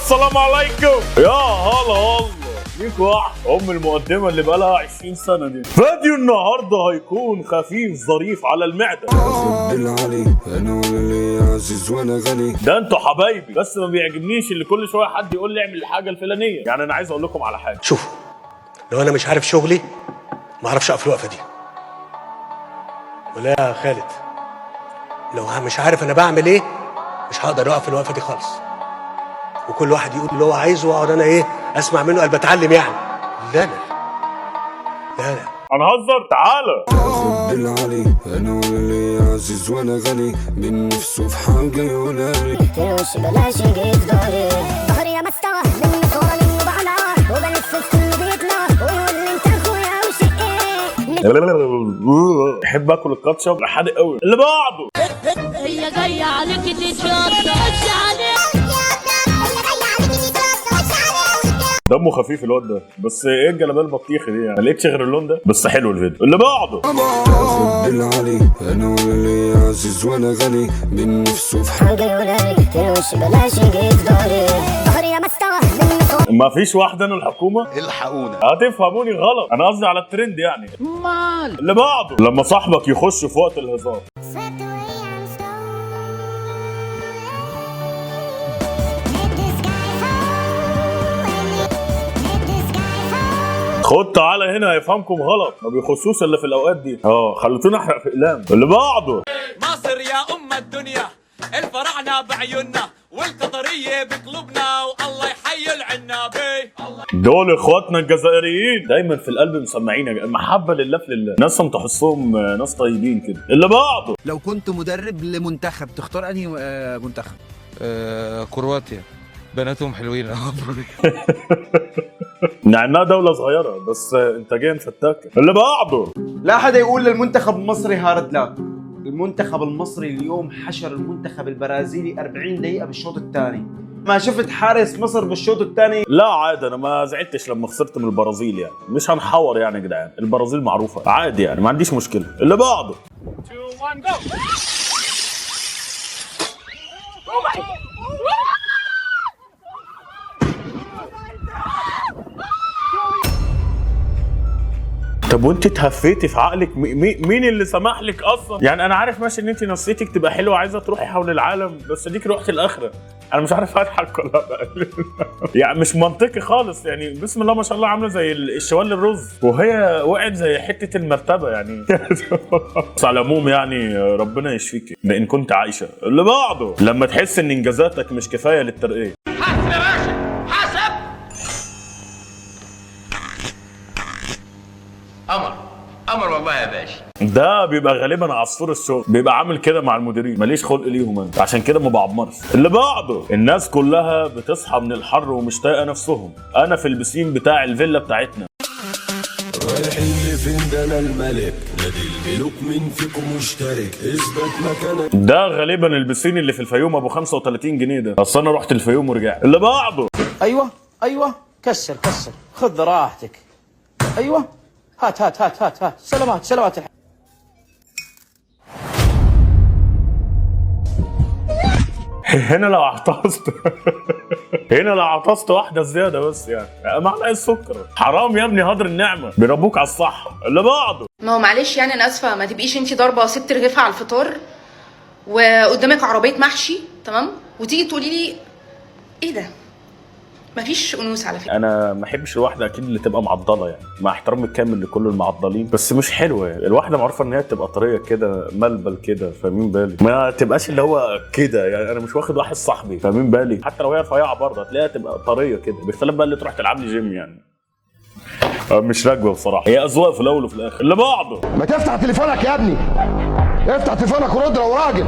السلام عليكم يا هلا ليك واحد المقدمة اللي بقالها 20 سنة دي. فيديو النهارده هيكون خفيف ظريف على المعدة. ده انتوا حبايبي، بس ما بيعجبنيش اللي كل شوية حد يقول لي اعمل الحاجة الفلانية. يعني انا عايز اقول لكم على حاجة. شوفوا، لو انا مش عارف شغلي ما اعرفش اقف الوقفة دي. ولا يا خالد، لو مش عارف انا بعمل ايه مش هقدر اقف الوقفة دي خالص. وكل واحد يقول اللي هو عايزه واقعد انا اسمع منه. قلب اتعلم يعني. لا هنهزر. تعالى خد العلي انا واللي عزيز وانا غني من نفسه في حاجه يقولها تروش بلاش يجي في ظهري يا مستوى من صوره مني بعلى وبلف في كل بيتنا ويقول لي انت اخويا وشقي. بحب اكل الكاتشب حادق قوي. اللي بعده هي جايه عليك تتشطش عليك. دمه خفيف الواد ده، بس ايه الجلابيه البطيخه دي؟ يعني ما لقيتش غير اللون ده، بس حلو الفيديو. اللي بعده خد العلي انا واللي عزيز وانا غني من نفسه في حاجه يقولها تروش بلاش يجي في ظهري يا مستوى ما فيش واحده. انا الحكومه الحقونا هتفهموني غلط، انا قصدي على الترند يعني. مال اللي بعده لما صاحبك يخش في وقت الهزار. خد تعالى هنا هيفهمكم غلط، ما بيخصوش الا في الاوقات دي. خلتونا احرق في اقلام. اللي بعده مصر يا ام الدنيا، الفراعنه بعيوننا والقطريه بقلوبنا، والله يحيي العنابي. دول اخواتنا الجزائريين دايما في القلب مسمعين محبه لله في لله، ناسهم تحسهم ناس طيبين كده. اللي بعده لو كنت مدرب لمنتخب تختار انهي منتخب؟ كرواتيا، بناتهم حلوين. مع انها دوله صغيره بس انتاجيا فتاكه. اللي بعده لا احد يقول للمنتخب المصري هارد لاك. المنتخب المصري اليوم حشر المنتخب البرازيلي 40 دقيقه بالشوط الثاني. ما شفت حارس مصر بالشوط الثاني. لا عادي، انا ما زعلتش لما خسرت من البرازيل. يعني مش هنحور يعني يا جدعان، البرازيل معروفه عادي يعني، ما عنديش مشكله. اللي بعده 2 1 جو. طب وانت اتهفيتي في عقلك؟ مين اللي سمح لك اصلا؟ يعني انا عارف ماشي ان انت نفسيتك تبقى حلوه عايزه تروحي حول العالم، بس اديك روحتي الاخره. انا مش عارف اضحك ولا لا. يعني مش منطقي خالص. يعني بسم الله ما شاء الله عامله زي الشوال الرز وهي وقعت زي حته المرتبه يعني. بس على العموم يعني ربنا يشفيكي لان كنت عايشه. اللي بعده لما تحس ان انجازاتك مش كفايه للترقيه. حاسب يا باشا، حاسب. قمر والله يا باشا. ده بيبقى غالبا عصفور الشغل، بيبقى عامل كده مع المديرين، ماليش خلق ليهم انت، عشان كده ما بعمرش. اللي بعده الناس كلها بتصحى من الحر ومش طايقه نفسهم. انا في البسين بتاع الفيلا بتاعتنا. رايحين لفين ده انا الملك نادي الملوك مين فيكم مشترك اثبت مكانك. ده غالبا البسين اللي في الفيوم ابو 35 جنيه ده، اصل انا رحت الفيوم ورجعت. اللي بعده ايوه كسر خذ راحتك. ايوه هات سلامات. هنا لو عطست واحده زياده بس يعني معلقه السكر. حرام يا ابني هدر النعمه، بيربوك على الصحه. اللي بعده ما هو معلش يعني انا اسفه، ما تبقيش انتي ضاربه وسبت رغيفه على الفطار وقدامك عربيه محشي تمام وتيجي تقولي لي ايه ده؟ مفيش انوثه على فكره. انا ما احبش الواحده اكيد اللي تبقى معضله، يعني مع احترامي الكامل لكل المعضلين، بس مش حلوه. يعني الواحده معروفه ان هي تبقى طريه كده ملبل كده، فاهمين بالي؟ ما تبقاش اللي هو كده. يعني انا مش واخد واحد صاحبي، فاهمين بالي؟ حتى لو هي رفيعه برضه هتلاقيها تبقى طريه كده، باختلاف بقى اللي تروح تلعب لي جيم يعني. مش راكبه بصراحه، هي اذواق في الاول وفي الاخر. اللي بعده ما تفتح تليفونك يا ابني، افتح تليفونك ورد لو راجل.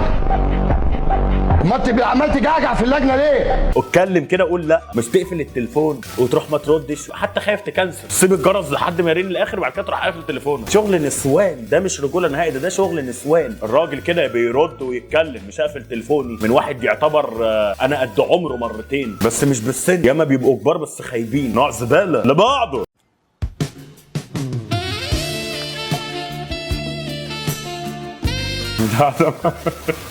ما انت عمال تجعجع في اللجنه ليه؟ اتكلم كده، قول لا. مش تقفل التليفون وتروح ما تردش، حتى خايف تكنسل، سيب الجرس لحد ما يرن الاخر وبعد كده تروح قافل التليفون. شغل نسوان ده، مش رجوله نهائي. ده شغل نسوان. الراجل كده بيرد ويتكلم، مش هقفل تليفوني من واحد يعتبر انا قد عمره مرتين، بس مش بالسن. ياما بيبقوا كبار بس خايبين، نوع زباله. لبعضه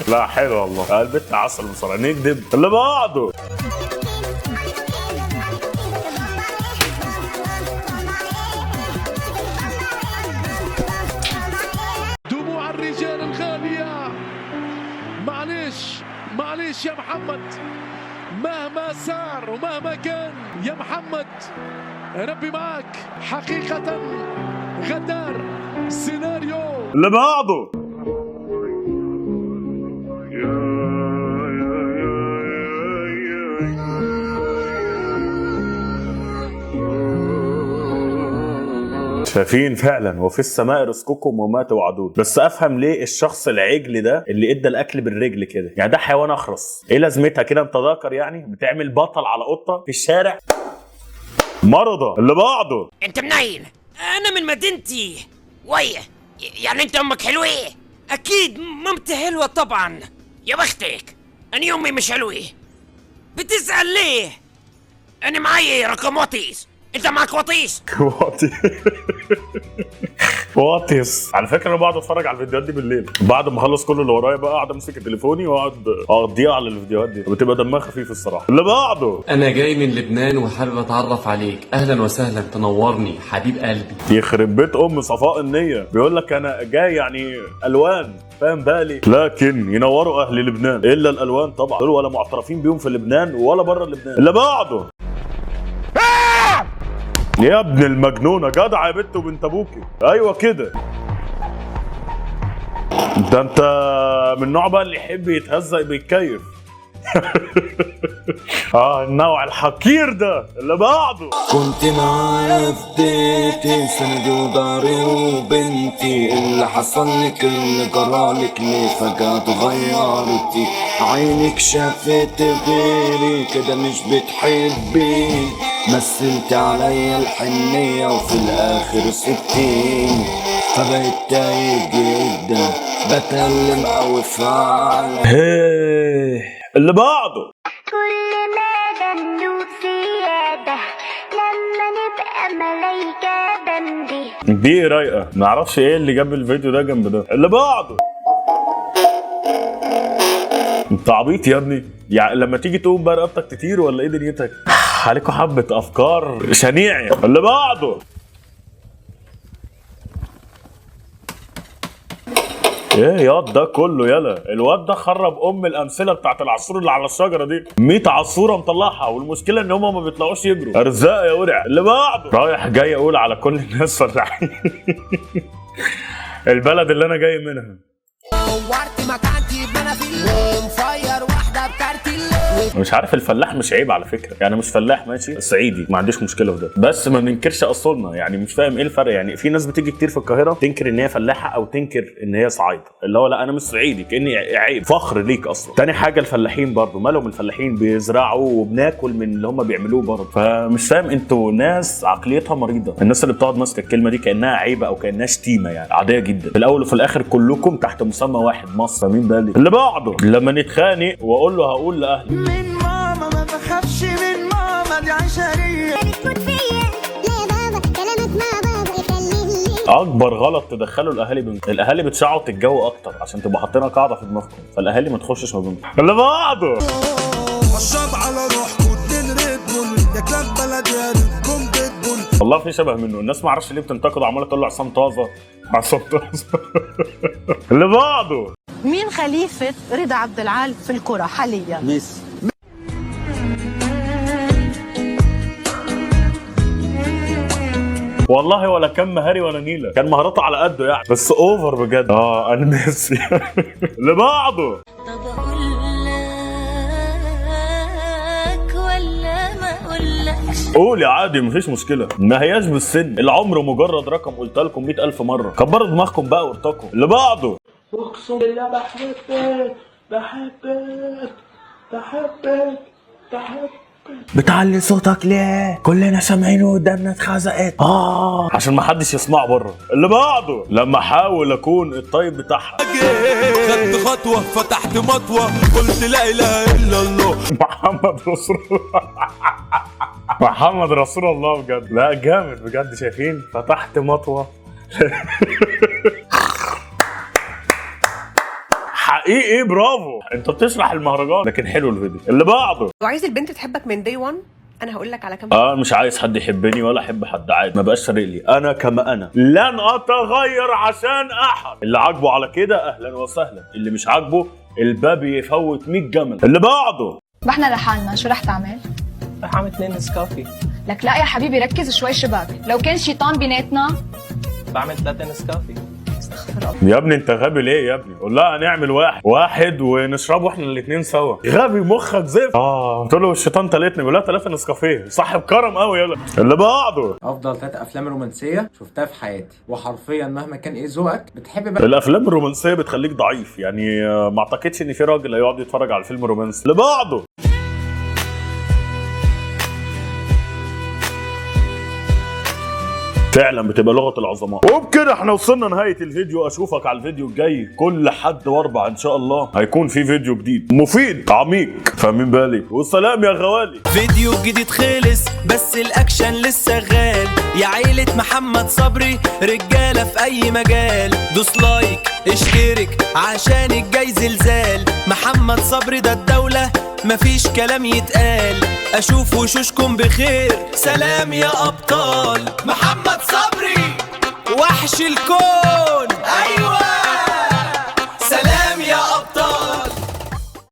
لا حلو والله، البت عسل بصراحه. نكدب اللي بعده. دموع الرجال الغالية. معليش يا محمد، مهما صار ومهما كان يا محمد ربي معك. حقيقة غدار سيناريو. اللي بعده. شايفين فعلا وفي السماء رزقكم وما توعدون. بس افهم ليه الشخص العجل ده اللي ادى الاكل بالرجل كده؟ يعني ده حيوان اخرس، ايه لازمتها كده؟ انت ذكر يعني بتعمل بطل على قطه في الشارع؟ مرضى. اللي بعده. انت منين؟ انا من مدينتي. ويه يعني انت امك حلوه؟ اكيد مامتي حلوه طبعا. يا بختك، انا امي مش حلوه. بتسأل ليه؟ انا معي رقم وطيس. انت معك وطيس؟ واطيس. على فكره انا بقعد اتفرج على الفيديوهات دي بالليل بعد ما اخلص كل اللي ورايا، بقى اقعد امسك تليفوني واقعد اقضيها على الفيديوهات دي، بتبقى دمها خفيف الصراحه. اللي بعده. انا جاي من لبنان وحابب اتعرف عليك. اهلا وسهلا، تنورني حبيب قلبي. يخرب بيت ام صفاء النيه، بيقول لك انا جاي يعني الوان، فاهم بالي؟ لكن ينوروا اهل لبنان الا الالوان طبعا، دول ولا معترفين بيهم في لبنان ولا بره لبنان. اللي بعده. يا ابن المجنونه، جدع يا بنت وبنت ابوكي. ايوه كده. ده انت من النوع بقى اللي يحب يتهزق بيتكيف. النوع الحقير ده. اللي بعده. كنت معايا في بيتي سندي وداري وبنتي، اللي حصل لك اللي جرالك ليه فجأة اتغيرتي؟ عينك شافت غيري كده مش بتحبي، مثلت عليا الحنية وفي الاخر سبتيني، فبقيت تايه جدا بكلم او فعلا. اللي بعده. كل ما بندوب زيادة لما نبقى ملايكة بندي. دي رايقة، معرفش ايه اللي جاب الفيديو ده جنب ده. اللي بعده. انت عبيط يا ابني، يعني لما تيجي تقوم بقى رقبتك تطير ولا ايه دنيتك؟ عليكوا حبة افكار شنيعة. اللي بعده. ايه ياض ده كله؟ يلا الواد ده خرب الامثله بتاعت العصفور اللي على الشجره دي. 100 عصفوره مطلعها، والمشكله ان هم ما بيطلعوش يجروا. ارزاق يا ورع. اللي بعده. رايح جاي اقول على كل الناس فلاحين. البلد اللي انا جاي منها. مش عارف، الفلاح مش عيب على فكره، يعني مش فلاح ماشي صعيدي ما عنديش مشكله في ده، بس ما ننكرش اصولنا. يعني مش فاهم ايه الفرق. يعني في ناس بتيجي كتير في القاهره تنكر ان هي فلاحه او تنكر ان هي صعايده، اللي هو لا انا مش صعيدي، كاني عيب فخر ليك اصلا. تاني حاجه الفلاحين برضو مالهم؟ الفلاحين بيزرعوا وبناكل من اللي هم بيعملوه برضو. فمش فاهم، انتوا ناس عقليتها مريضه. الناس اللي بتقعد ماسكه الكلمه دي كانها عيبه او كانها شتيمه، يعني عاديه جدا. في الاول وفي الاخر كلكم تحت مسمى واحد، مصر. مين بالي؟ اللي بعده. لما نتخانق واقول له هقول لاهلي من ماما ما بخافش من ماما دي عشريه بتموت فيا. لا يا بابا كلامك مع بابا يخليني. اكبر غلط تدخلوا الاهالي بينكم. الاهالي بتشعوط الجو اكتر عشان تبقوا حاطينها قاعده في دماغكم، فالاهالي ما تخشش ما بينكم. اللي بعده. اشرب على روحكم 2 ريد بول يا كلاب بلد يا ريتكم بيتبول. والله في شبه منه. الناس ما اعرفش ليه بتنتقد، عماله تقول له عصام طازه عصام طازه. اللي بعده. مين خليفة رضا عبد العال في الكرة حاليا؟ ميسي. والله ولا كان مهاري ولا نيله، كان مهاراته على قده يعني، بس اوفر بجد. انا ميسي. اللي بعده. طب اقول لك ولا ما اقولكش؟ قولي عادي مفيش مشكله، ما هياش بالسن، العمر مجرد رقم. قلت لكم 100,000 مره، كبروا دماغكم بقى وارتقوا. اللي بعده. اقسم بالله بحبك بحبك بحبك بحبك. بتعلي صوتك ليه؟ كلنا سامعينه قدامنا اتخزقت. عشان ما حدش يسمعه بره. اللي بعده. لما احاول اكون الطيب بتاعها. خدت خطوه فتحت مطوه قلت لا اله الا الله. محمد رسول الله. محمد رسول الله بجد. لا جامد بجد. شايفين؟ فتحت مطوه. حقيقي برافو، انت بتشرح المهرجان. لكن حلو الفيديو اللي بعده. لو عايز البنت تحبك من داي 1 انا هقول لك على كام مش عايز حد يحبني ولا احب حد، عادي ما بقاش فارق لي، انا كما انا لن اتغير عشان احد. اللي عاجبه على كده اهلا وسهلا، اللي مش عاجبه الباب يفوت 100 جمل. اللي بعده. ما احنا لحالنا، شو رح تعمل؟ رح اعمل 2 نسكافيه. لك لا يا حبيبي ركز شوي شباب، لو كان شيطان بيناتنا بعمل 3 نسكافيه. يا ابني انت غبي ليه يا ابني؟ قول لها هنعمل واحد ونشربه احنا الاثنين سوا. غبي مخك زفت. قلت له الشيطان تلاتني، بيقول لها 3 نسكافيه، صاحب كرم قوي. يلا اللي بعده. افضل 3 افلام رومانسيه شفتها في حياتي، وحرفيا مهما كان ايه ذوقك بتحب بقى. الافلام الرومانسيه بتخليك ضعيف، يعني ما اعتقدش ان في راجل هيقعد يتفرج على فيلم رومانسي. اللي بعده. فعلا بتبقى لغة العظماء. وبكده احنا وصلنا نهاية الفيديو. اشوفك على الفيديو الجاي كل حد واربع ان شاء الله هيكون في فيديو جديد مفيد عميق، فاهمين بالي. والسلام يا غوالي. فيديو جديد خلص بس الاكشن لسه شغال، يا عيلة محمد صبري رجالة في اي مجال. دوس لايك اشترك عشان الجاي زلزال. محمد صبري ده الدولة مفيش كلام يتقال. اشوف وشوشكم بخير، سلام يا ابطال. محمد صبري وحش الكون.